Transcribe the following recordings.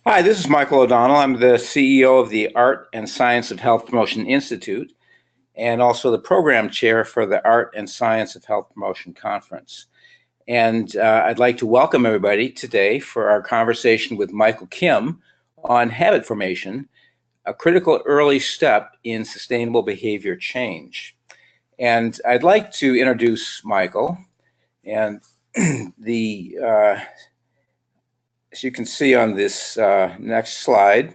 Hi, this is Michael O'Donnell. I'm the CEO of the Art and Science of Health Promotion Institute and also the program chair for the Art and Science of Health Promotion Conference. And I'd like to welcome everybody today for our conversation with Michael Kim on habit formation, a critical early step in sustainable behavior change. And I'd like to introduce Michael. And as you can see on this next slide,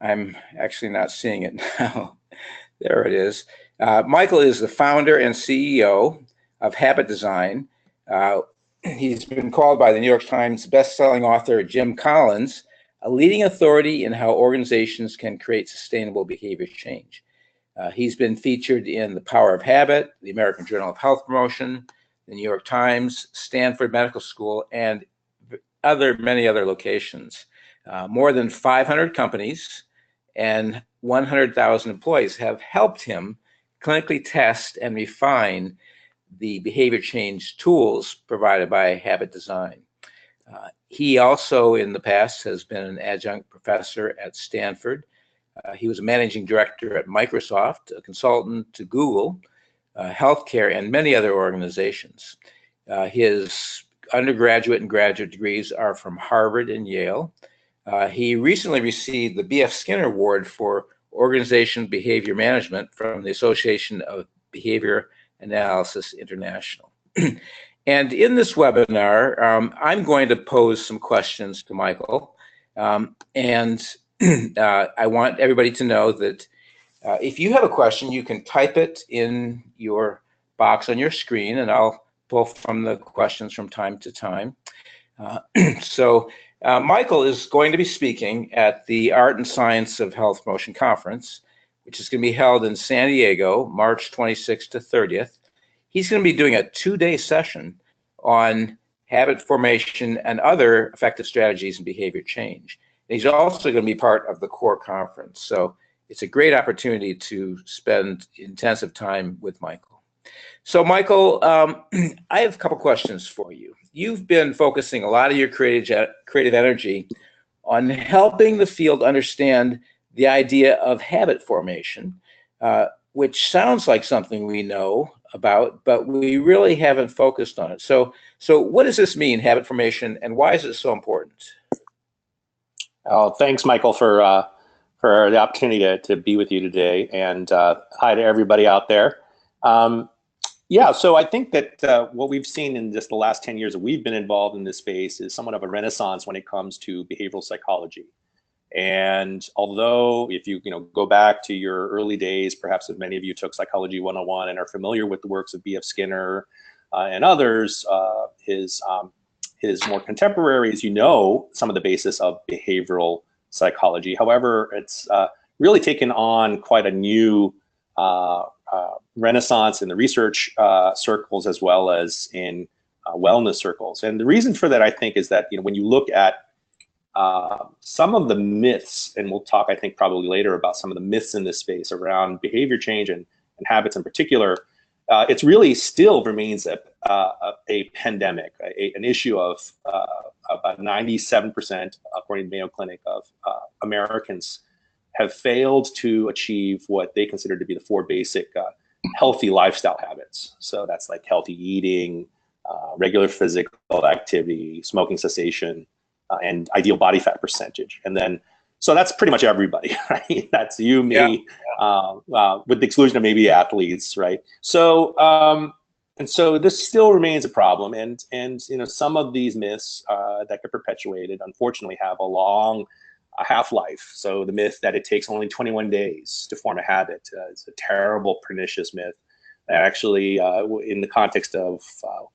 I'm actually not seeing it now. There it is. Michael is the founder and CEO of Habit Design. He's been called by the New York Times best-selling author Jim Collins a leading authority in how organizations can create sustainable behavior change. He's been featured in The Power of Habit, the American Journal of Health Promotion, the New York Times, Stanford Medical School, and many other locations. More than 500 companies and 100,000 employees have helped him clinically test and refine the behavior change tools provided by Habit Design. He also, in the past, has been an adjunct professor at Stanford. He was a managing director at Microsoft, a consultant to Google, healthcare, and many other organizations. His undergraduate and graduate degrees are from Harvard and Yale. He recently received the B.F. Skinner Award for Organization Behavior Management from the Association of Behavior Analysis International. And in this webinar, I'm going to pose some questions to Michael. And I want everybody to know that if you have a question, you can type it in your box on your screen, and I'll pull from the questions from time to time. Michael is going to be speaking at the Art and Science of Health Promotion Conference, which is going to be held in San Diego, March 26th to 30th. He's going to be doing a 2-day session on habit formation and other effective strategies in behavior change. And he's also going to be part of the core conference. So it's a great opportunity to spend intensive time with Michael. So Michael, I have a couple questions for you. You've been focusing a lot of your creative energy on helping the field understand the idea of habit formation, which sounds like something we know about, but we really haven't focused on it. So what does this mean, habit formation, and why is it so important? Oh, thanks, Michael, for the opportunity to be with you today, and hi to everybody out there. Yeah, so I think that what we've seen in just the last 10 years that we've been involved in this space is somewhat of a renaissance when it comes to behavioral psychology. And although if you go back to your early days, perhaps if many of you took Psychology 101 and are familiar with the works of B.F. Skinner and others, his more contemporaries, some of the basis of behavioral psychology. However, it's really taken on quite a new renaissance in the research circles as well as in wellness circles. And the reason for that, I think, is that when you look at some of the myths, and we'll talk, I think, probably later about some of the myths in this space around behavior change and habits in particular, it really still remains a pandemic, an issue of about 97%, according to Mayo Clinic, of Americans have failed to achieve what they consider to be the 4 basic healthy lifestyle habits. So that's like healthy eating, regular physical activity, smoking cessation, and ideal body fat percentage. And then, so that's pretty much everybody, right? That's you, me, with the exclusion of maybe athletes, right? So, and so this still remains a problem. And some of these myths that get perpetuated, unfortunately, have a long half-life. So the myth that it takes only 21 days to form a habit is a terrible, pernicious myth. Actually, in the context of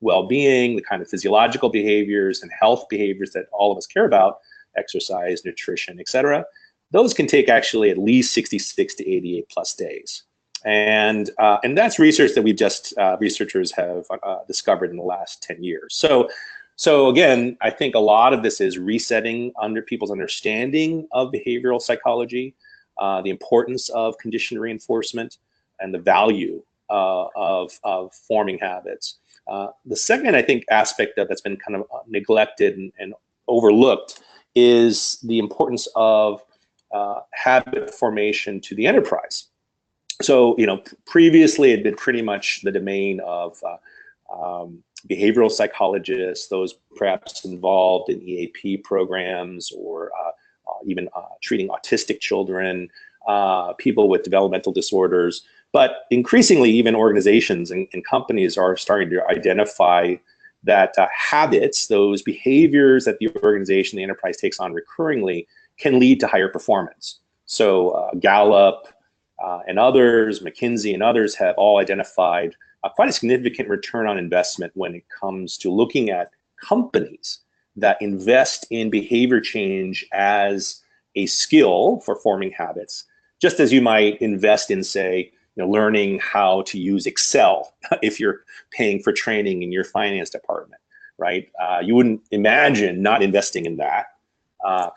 well-being, the kind of physiological behaviors and health behaviors that all of us care about, exercise, nutrition, etc., those can take actually at least 66 to 88 plus days. And that's research that we've just, researchers have discovered in the last 10 years. So again, I think a lot of this is resetting under people's understanding of behavioral psychology, the importance of conditioned reinforcement, and the value of forming habits. The second, I think, aspect that's been kind of neglected and overlooked is the importance of habit formation to the enterprise. So, previously it had been pretty much the domain of behavioral psychologists, those perhaps involved in EAP programs, or even treating autistic children, people with developmental disorders. But increasingly, even organizations and companies are starting to identify that habits, those behaviors that the organization, the enterprise takes on recurringly, can lead to higher performance. So Gallup and others, McKinsey and others, have all identified quite a significant return on investment when it comes to looking at companies that invest in behavior change as a skill for forming habits, just as you might invest in, say, learning how to use Excel if you're paying for training in your finance department, right? You wouldn't imagine not investing in that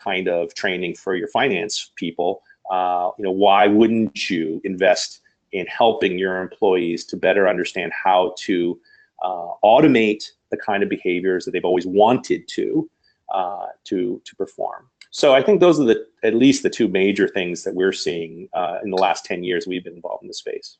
kind of training for your finance people. Why wouldn't you invest in helping your employees to better understand how to automate the kind of behaviors that they've always wanted to perform? So I think those are at least the two major things that we're seeing in the last 10 years we've been involved in the space.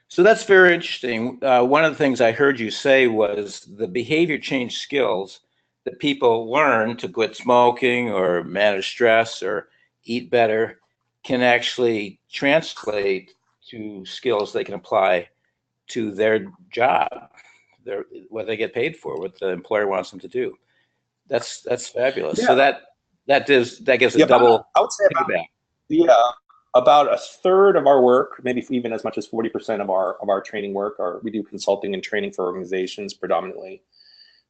So that's very interesting. One of the things I heard you say was the behavior change skills that people learn to quit smoking or manage stress or eat better can actually translate to skills they can apply to their job, what they get paid for, what the employer wants them to do. That's fabulous. Yeah. So that gives a double payback. About a third of our work, maybe even as much as 40% of our training work, we do consulting and training for organizations predominantly.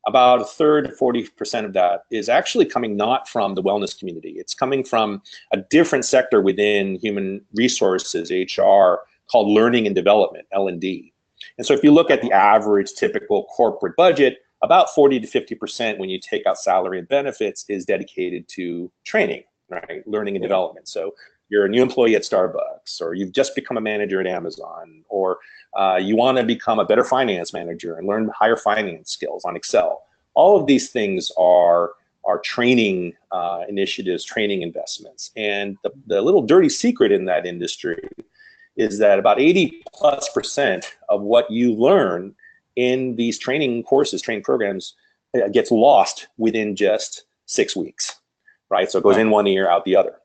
About a third to 40% of that is actually coming not from the wellness community. It's coming from a different sector within human resources, HR, called learning and development, L&D. And so if you look at the average typical corporate budget, about 40 to 50% when you take out salary and benefits is dedicated to training, right? Learning and development. So you're a new employee at Starbucks, or you've just become a manager at Amazon, or you want to become a better finance manager and learn higher finance skills on Excel. All of these things are training initiatives, training investments. And the little dirty secret in that industry is that about 80+% of what you learn in these training courses, training programs, gets lost within just 6 weeks, right? So it goes in one ear, out the other.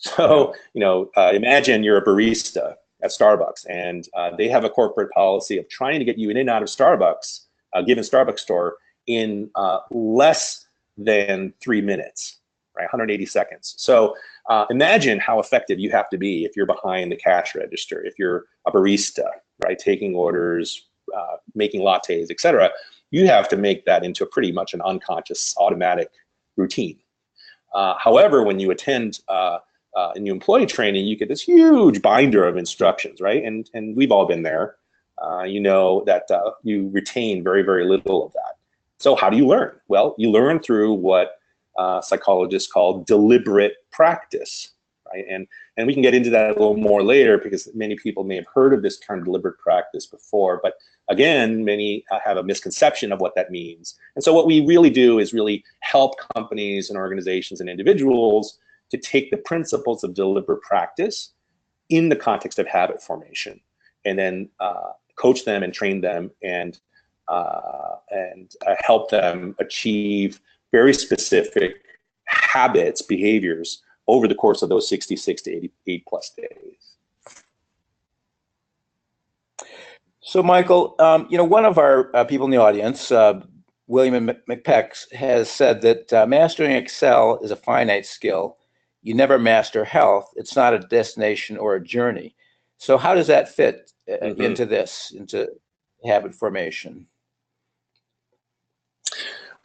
So, imagine you're a barista at Starbucks, and they have a corporate policy of trying to get you in and out of Starbucks, a given Starbucks store, in less than 3 minutes, right? 180 seconds. So imagine how effective you have to be if you're behind the cash register, if you're a barista, right? Taking orders, making lattes, etc. You have to make that into pretty much an unconscious, automatic routine. However, when you attend new employee training, you get this huge binder of instructions, right? And we've all been there. That you retain very, very little of that. So how do you learn? Well, you learn through what psychologists call deliberate practice, right? And we can get into that a little more later, because many people may have heard of this term deliberate practice before, but again, many have a misconception of what that means. And so what we really do is really help companies and organizations and individuals to take the principles of deliberate practice in the context of habit formation, and then coach them and train them and help them achieve very specific habits, behaviors over the course of those 66 to 88 plus days. So, Michael, one of our people in the audience, William McPeck, has said that mastering Excel is a finite skill. You never master health. It's not a destination or a journey. So how does that fit into habit formation?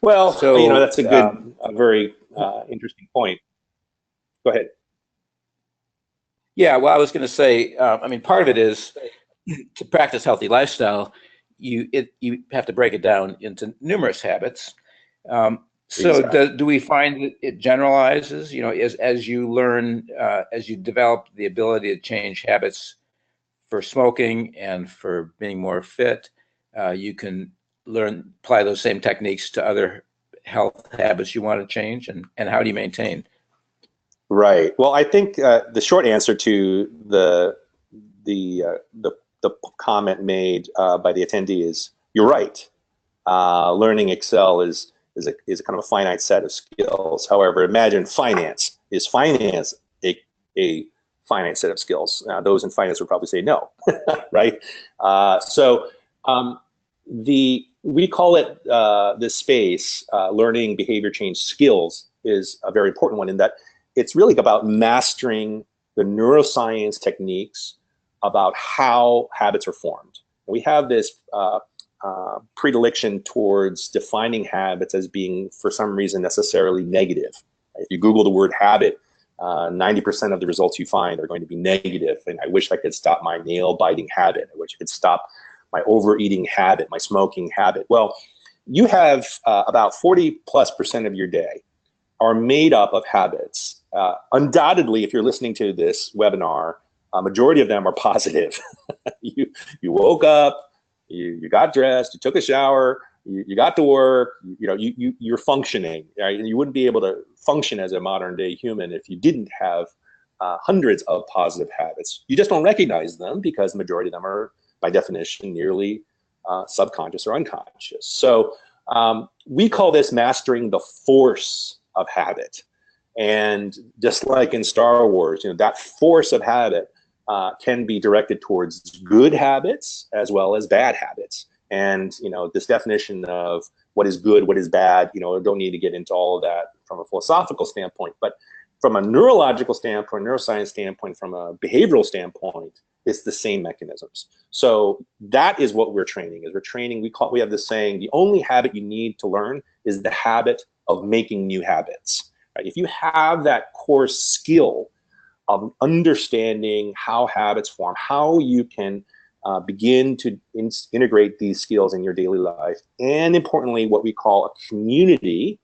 Well, that's a very interesting point. Go ahead. Yeah, well, I was going to say, part of it is to practice healthy lifestyle, you have to break it down into numerous habits. So Exactly. do we find that it generalizes, as you learn, as you develop the ability to change habits for smoking and for being more fit, you can apply those same techniques to other health habits you want to change, and how do you maintain? Right. Well, I think the short answer to the comment made by the attendee is you're right. Learning Excel is a kind of a finite set of skills. However, imagine finance. Is finance a finite set of skills? Those in finance would probably say no, right? We call it this space, learning behavior change skills, is a very important one in that it's really about mastering the neuroscience techniques about how habits are formed. We have this predilection towards defining habits as being, for some reason, necessarily negative. If you Google the word habit, 90% of the results you find are going to be negative. And I wish I could stop my nail biting habit. I wish I could stop my overeating habit, my smoking habit. Well, you have about 40+% of your day are made up of habits. Undoubtedly, if you're listening to this webinar, a majority of them are positive. You woke up, you got dressed, you took a shower, you got to work, you're functioning, right? And you wouldn't be able to function as a modern day human if you didn't have hundreds of positive habits. You just don't recognize them because the majority of them are, by definition, nearly subconscious or unconscious. So we call this mastering the force of habit. And just like in Star Wars, that force of habit can be directed towards good habits as well as bad habits. And this definition of what is good, what is bad, don't need to get into all of that from a philosophical standpoint, but from a neurological standpoint, neuroscience standpoint, from a behavioral standpoint, it's the same mechanisms. So that is what we're training. We have this saying, the only habit you need to learn is the habit of making new habits. Right? If you have that core skill of understanding how habits form, how you can begin to integrate these skills in your daily life, and importantly, what we call a community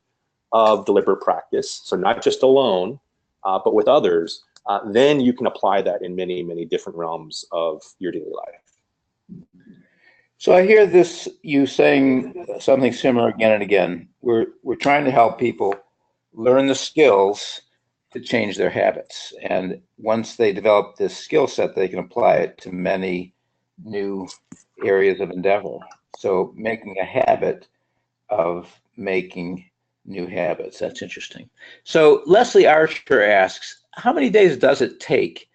of deliberate practice, so not just alone, but with others, then you can apply that in many, many different realms of your daily life. So I hear you saying something similar again and again. We're trying to help people learn the skills to change their habits. And once they develop this skill set, they can apply it to many new areas of endeavor. So making a habit of making new habits. That's interesting. So Leslie Archer asks, how many days does it take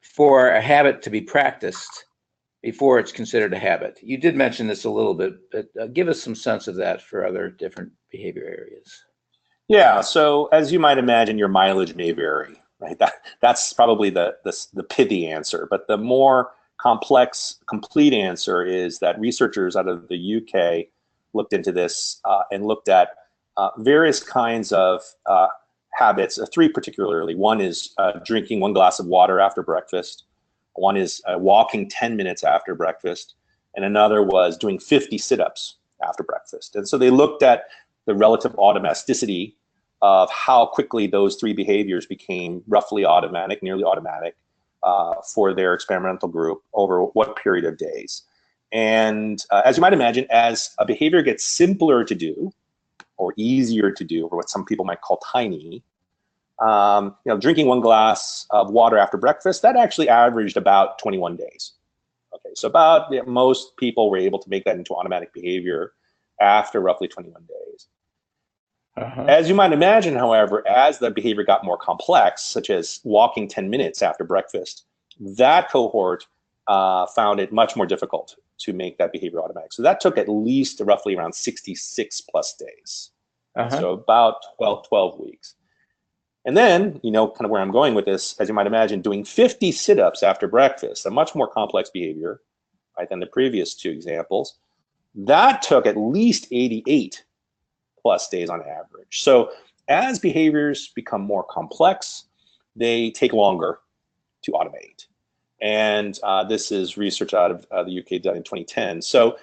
for a habit to be practiced before it's considered a habit? You did mention this a little bit, but give us some sense of that for other different behavior areas. Yeah, so as you might imagine, your mileage may vary, right? That's probably the pithy answer, but the more complex, complete answer is that researchers out of the UK looked into this and looked at various kinds of habits, three particularly. One is drinking 1 glass of water after breakfast. One is walking 10 minutes after breakfast. And another was doing 50 sit-ups after breakfast. And so they looked at the relative automaticity of how quickly those three behaviors became roughly automatic, nearly automatic, for their experimental group over what period of days. And as you might imagine, as a behavior gets simpler to do, or easier to do, or what some people might call tiny, drinking 1 glass of water after breakfast, that actually averaged about 21 days. Okay, so about most people were able to make that into automatic behavior after roughly 21 days. As you might imagine, however, as the behavior got more complex, such as walking 10 minutes after breakfast, that cohort found it much more difficult to make that behavior automatic. So that took at least roughly around 66 plus days. So about 12 weeks. And then, kind of where I'm going with this, as you might imagine, doing 50 sit-ups after breakfast, a much more complex behavior, right, than the previous two examples, that took at least 88 plus days on average. So as behaviors become more complex, they take longer to automate. And this is research out of the UK done in 2010. So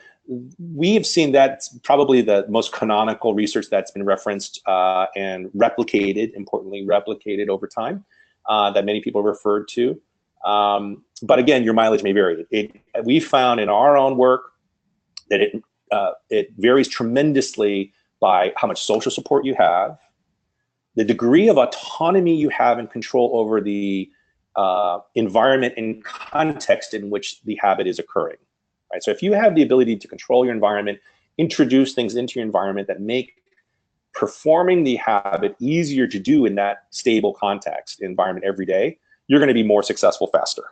we have seen that's probably the most canonical research that's been referenced and replicated, importantly replicated over time, that many people referred to. But again, your mileage may vary. We found in our own work that it varies tremendously by how much social support you have, the degree of autonomy you have and control over the environment and context in which the habit is occurring, right? So if you have the ability to control your environment, introduce things into your environment that make performing the habit easier to do in that stable context environment every day, you're going to be more successful faster.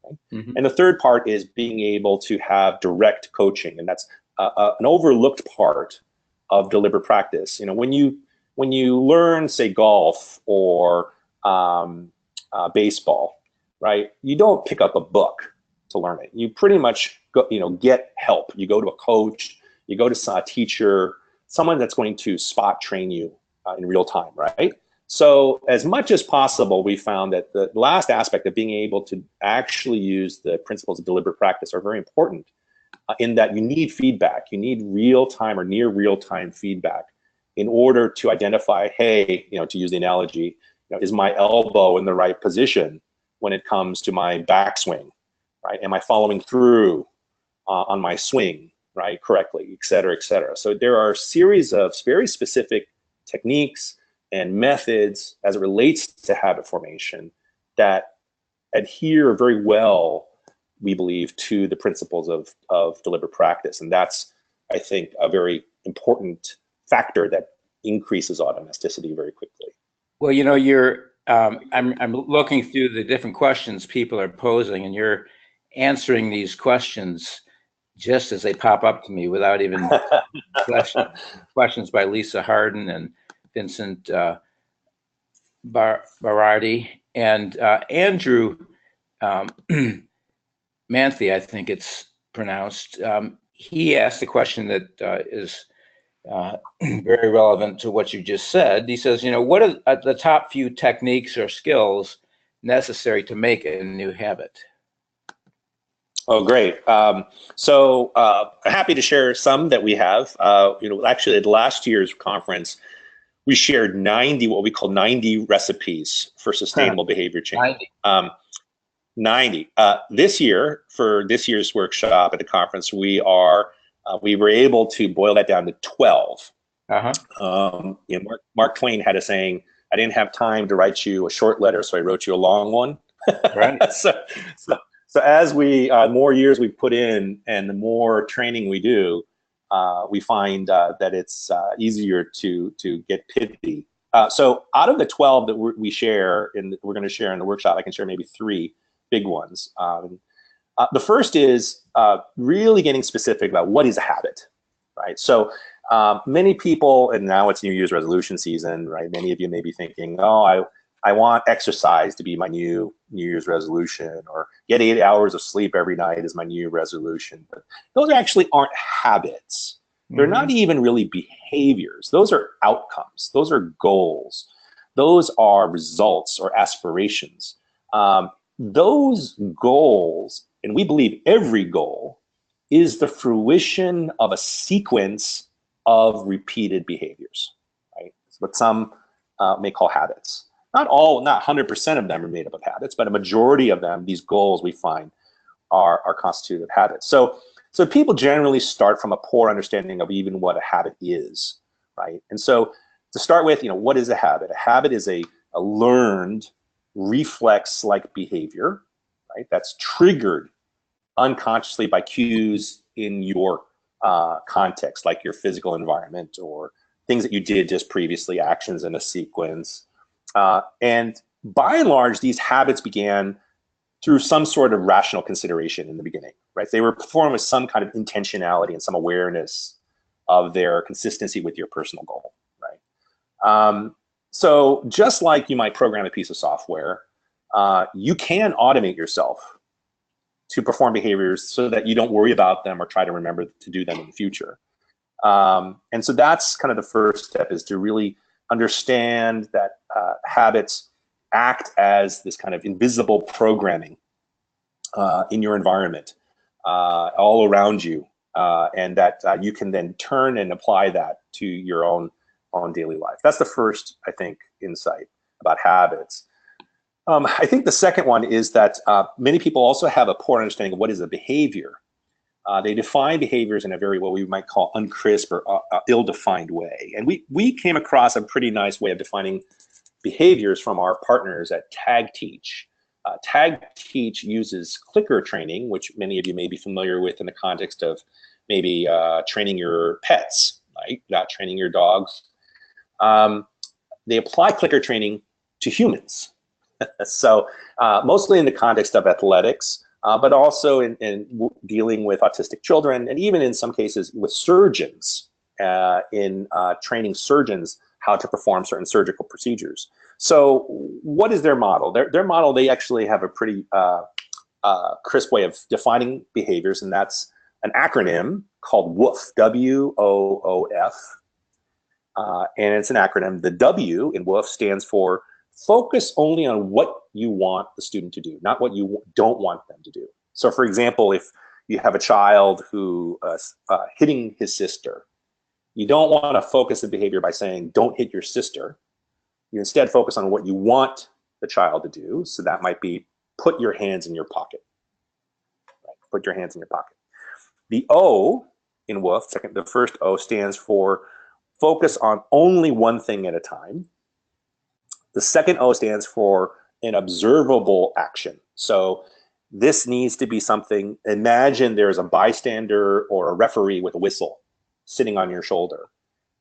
Okay? Mm-hmm. And the third part is being able to have direct coaching, and that's an overlooked part of deliberate practice. You know, when you learn, say, golf or baseball, right? You don't pick up a book to learn it. You pretty much go, get help. You go to a coach, you go to a teacher, someone that's going to spot train you in real time, right? So as much as possible, we found that the last aspect of being able to actually use the principles of deliberate practice are very important in that you need feedback. You need real-time or near real-time feedback in order to identify, hey, to use the analogy, is my elbow in the right position when it comes to my backswing, right? Am I following through on my swing, right, correctly, et cetera, et cetera. So there are a series of very specific techniques and methods as it relates to habit formation that adhere very well, we believe, to the principles of deliberate practice. And that's, I think, a very important factor that increases automaticity very quickly. Well, I'm looking through the different questions people are posing, and you're answering these questions just as they pop up to me without even questions by Lisa Harden and Vincent Barardi and Andrew Manthe, I think it's pronounced. He asked a question that is very relevant to what you just said. He says, what are the top few techniques or skills necessary to make a new habit? Oh, great. So happy to share some that we have. Actually at last year's conference, we shared 90, what we call 90 recipes for sustainable behavior change. 90. This year, for this year's workshop at the conference, we were able to boil that down to 12. Mark Twain had a saying, I didn't have time to write you a short letter, so I wrote you a long one. Right. So as more years we put in and the more training we do, we find that it's easier to get pithy. So out of the 12 that we share, and we're going to share in the workshop, I can share maybe 3 big ones. The first is really getting specific about what is a habit, right? So many people, and now it's New Year's resolution season, right? Many of you may be thinking, oh, I want exercise to be my New Year's resolution, or get 8 hours of sleep every night is my New Year's resolution. But those actually aren't habits. They're not even really behaviors. Those are outcomes. Those are goals. Those are results or aspirations. Those goals, and we believe every goal, is the fruition of a sequence of repeated behaviors, right? It's what some may call habits. Not 100% of them are made up of habits, but a majority of them, these goals we find, are constituted of habits. So people generally start from a poor understanding of even what a habit is, right? And so to start with, what is a habit? A habit is a learned reflex-like behavior, right? That's triggered unconsciously by cues in your context, like your physical environment or things that you did just previously, actions in a sequence. And by and large, these habits began through some sort of rational consideration in the beginning, right? They were performed with some kind of intentionality and some awareness of their consistency with your personal goal, right? So just like you might program a piece of software, you can automate yourself to perform behaviors so that you don't worry about them or try to remember to do them in the future. And so that's kind of the first step, is to really understand that habits act as this kind of invisible programming in your environment, all around you, and that you can then turn and apply that to your own daily life. That's the first, I think, insight about habits. I think the second one is that many people also have a poor understanding of what is a behavior. They define behaviors in a very, what we might call uncrisp or ill-defined way. And we came across a pretty nice way of defining behaviors from our partners at Tag Teach. Tag Teach uses clicker training, which many of you may be familiar with in the context of maybe training your pets, right? Not training your dogs. They apply clicker training to humans. So mostly in the context of athletics, but also in dealing with autistic children, and even in some cases with surgeons, in training surgeons how to perform certain surgical procedures. So what is their model? Their model, they actually have a pretty crisp way of defining behaviors, and that's an acronym called WOOF, W-O-O-F. And it's an acronym. The W in WOOF stands for focus only on what you want the student to do, not what you don't want them to do. So for example, if you have a child who hitting his sister, you don't want to focus the behavior by saying, don't hit your sister. You instead focus on what you want the child to do. So that might be put your hands in your pocket. Right? Put your hands in your pocket. The O in WOOF, the first O stands for focus on only one thing at a time. The second O stands for an observable action. So this needs to be something, imagine there's a bystander or a referee with a whistle sitting on your shoulder.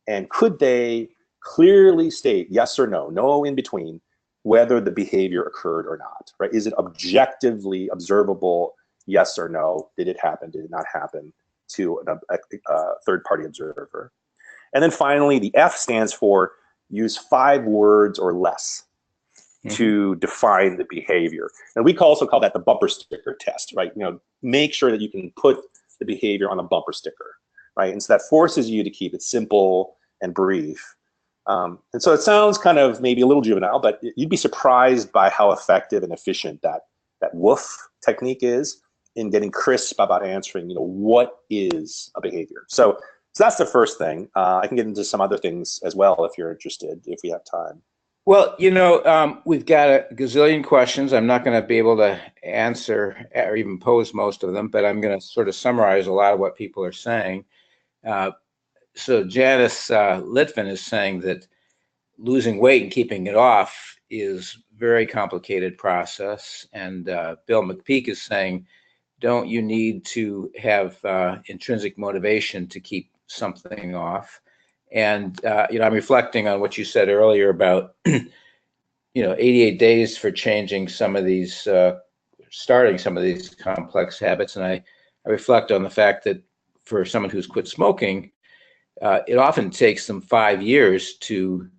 And could they clearly state yes or no, no in between, whether the behavior occurred or not, right? Is it objectively observable, yes or no? Did it happen, did it not happen, to a third-party observer? And then finally, the F stands for use 5 words or less to define the behavior. And we also call that the bumper sticker test, right? You know, make sure that you can put the behavior on a bumper sticker, right? And so that forces you to keep it simple and brief. And so it sounds kind of maybe a little juvenile, but you'd be surprised by how effective and efficient that WOOF technique is in getting crisp about answering, you know, what is a behavior. So that's the first thing. I can get into some other things as well if you're interested, if we have time. Well, you know, we've got a gazillion questions. I'm not going to be able to answer or even pose most of them, but I'm going to sort of summarize a lot of what people are saying. So Janice Litvin is saying that losing weight and keeping it off is a very complicated process. And Bill McPeak is saying, don't you need to have intrinsic motivation to keep something off? And, you know, I'm reflecting on what you said earlier about, you know, 88 days for changing some of these, starting some of these complex habits. And I reflect on the fact that for someone who's quit smoking, it often takes them 5 years to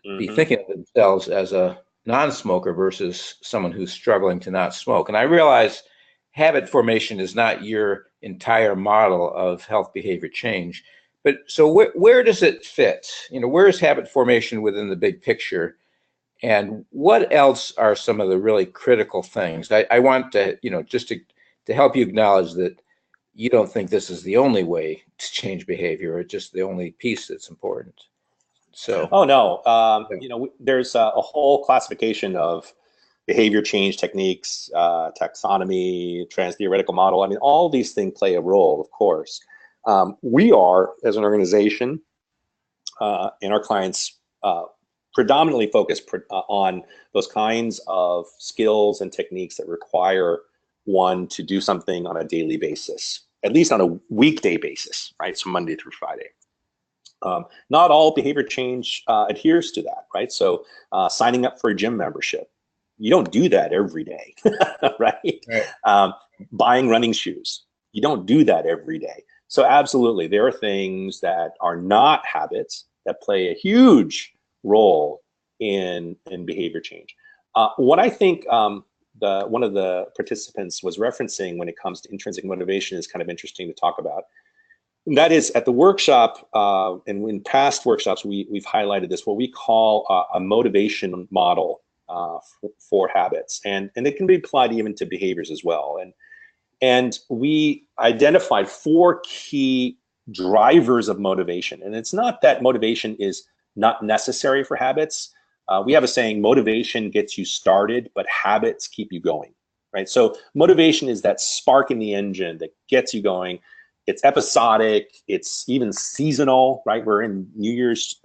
be thinking of themselves as a non-smoker versus someone who's struggling to not smoke. And I realize habit formation is not your entire model of health behavior change. But so where does it fit? You know, where is habit formation within the big picture? And what else are some of the really critical things? I want to, you know, just to help you acknowledge that you don't think this is the only way to change behavior or just the only piece that's important. So. Oh, no. You know, there's a whole classification of behavior change techniques, taxonomy, trans-theoretical model. I mean, all these things play a role, of course. We are, as an organization, and our clients predominantly focus on those kinds of skills and techniques that require one to do something on a daily basis, at least on a weekday basis, right? So Monday through Friday. Not all behavior change adheres to that, right? So signing up for a gym membership, you don't do that every day, right? Buying running shoes, you don't do that every day. So absolutely, there are things that are not habits that play a huge role in behavior change. What I think one of the participants was referencing when it comes to intrinsic motivation is kind of interesting to talk about. And that is, at the workshop, and in past workshops, we've highlighted this, what we call a motivation model for habits. And it can be applied even to behaviors as well. And we identified 4 key drivers of motivation. And it's not that motivation is not necessary for habits. We have a saying, motivation gets you started, but habits keep you going. right? So motivation is that spark in the engine that gets you going. It's episodic, it's even seasonal, right? We're in New Year's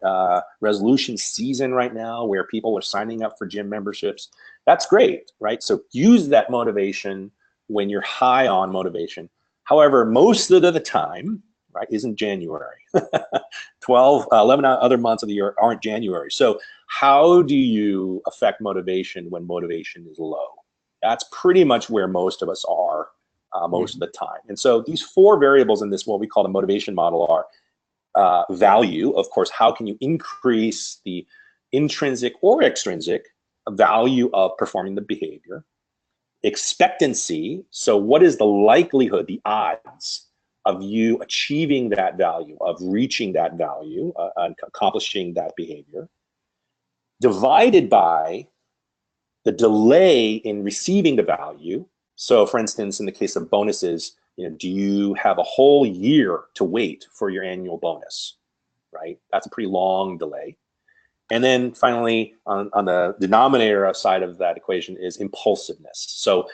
resolution season right now where people are signing up for gym memberships. That's great, right? So use that motivation when you're high on motivation. However, most of the time, right, isn't January. 11 other months of the year aren't January. So how do you affect motivation when motivation is low? That's pretty much where most of us are most of the time. And so these four variables in this, what we call the motivation model, are value. Of course, how can you increase the intrinsic or extrinsic value of performing the behavior? Expectancy. So what is the likelihood, the odds of you achieving that value, of reaching that value, and accomplishing that behavior? Divided by the delay in receiving the value. So for instance, in the case of bonuses, do you have a whole year to wait for your annual bonus, right? That's a pretty long delay. And then finally, on the denominator side of that equation is impulsiveness. So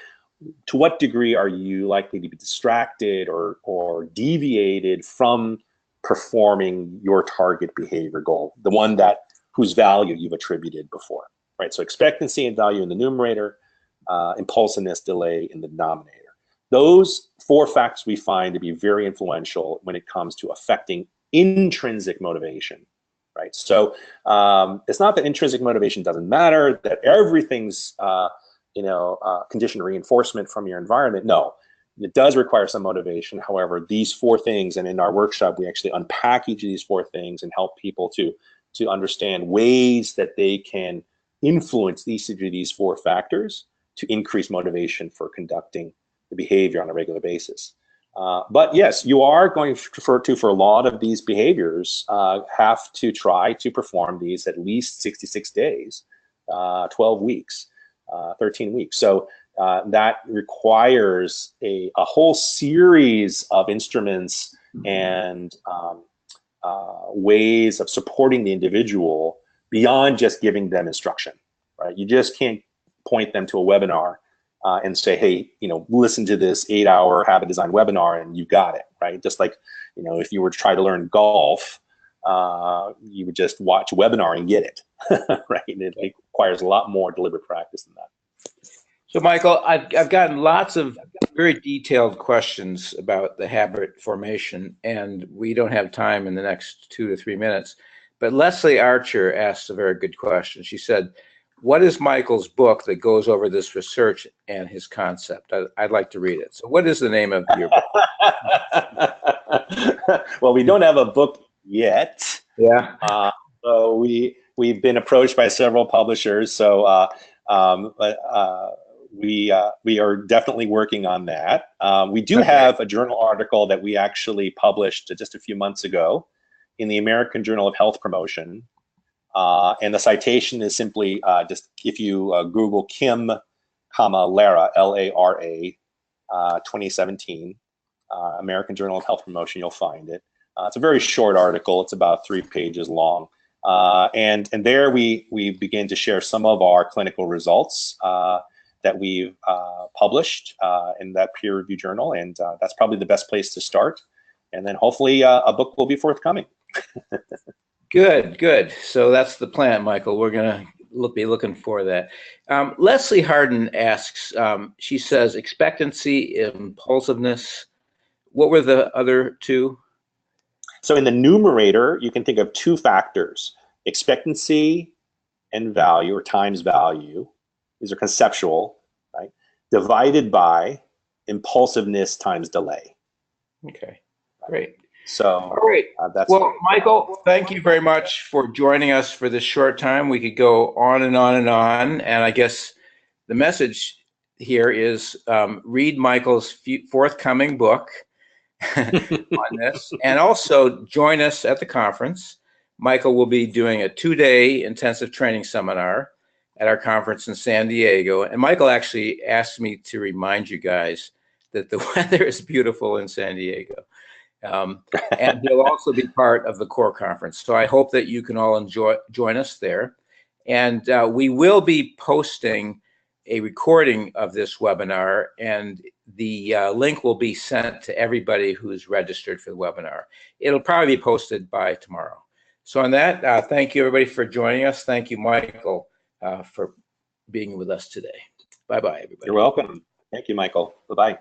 to what degree are you likely to be distracted or deviated from performing your target behavior goal, the one whose value you've attributed before, right? So expectancy and value in the numerator, impulsiveness, delay in the denominator. Those four facts we find to be very influential when it comes to affecting intrinsic motivation, right? So it's not that intrinsic motivation doesn't matter, that everything's conditioned reinforcement from your environment. No, it does require some motivation. However, these four things, and in our workshop, we actually unpack each of these four things and help people to understand ways that they can influence each of these four factors to increase motivation for conducting the behavior on a regular basis. But yes, you are going to, for a lot of these behaviors, have to try to perform these at least 66 days, 12 weeks, 13 weeks. So that requires a whole series of instruments and ways of supporting the individual beyond just giving them instruction, right? You just can't point them to a webinar and say, hey, listen to this 8-hour habit design webinar and you got it, right? Just like, if you were to try to learn golf, you would just watch a webinar and get it, right? It requires a lot more deliberate practice than that. So, Michael, I've gotten lots of very detailed questions about the habit formation, and we don't have time in the next 2 to 3 minutes. But Leslie Archer asked a very good question. She said, what is Michael's book that goes over this research and his concept? I'd like to read it. So what is the name of your book? Well, we don't have a book yet. Yeah. So we've been approached by several publishers. So we are definitely working on that. We do have a journal article that we actually published just a few months ago in the American Journal of Health Promotion. And the citation is simply just if you Google Kim, Lara, Lara, 2017, American Journal of Health Promotion, you'll find it. It's a very short article. It's about 3 pages long. And there we begin to share some of our clinical results that we've published in that peer-review journal. And that's probably the best place to start. And then hopefully a book will be forthcoming. Good. So that's the plan, Michael. We're going to be looking for that. Leslie Harden asks, she says, expectancy, impulsiveness. What were the other two? So in the numerator, you can think of 2 factors, expectancy and value, or times value. These are conceptual, right? Divided by impulsiveness times delay. Okay, great. So, all right. Well, Michael, thank you very much for joining us for this short time. We could go on and on and on. And I guess the message here is read Michael's forthcoming book on this, and also join us at the conference. Michael will be doing a 2-day intensive training seminar at our conference in San Diego. And Michael actually asked me to remind you guys that the weather is beautiful in San Diego. And he'll also be part of the core conference. So I hope that you can all join us there. And we will be posting a recording of this webinar, and the link will be sent to everybody who's registered for the webinar. It'll probably be posted by tomorrow. So on that, thank you everybody for joining us. Thank you, Michael, for being with us today. Bye-bye, everybody. You're welcome. Thank you, Michael. Bye-bye.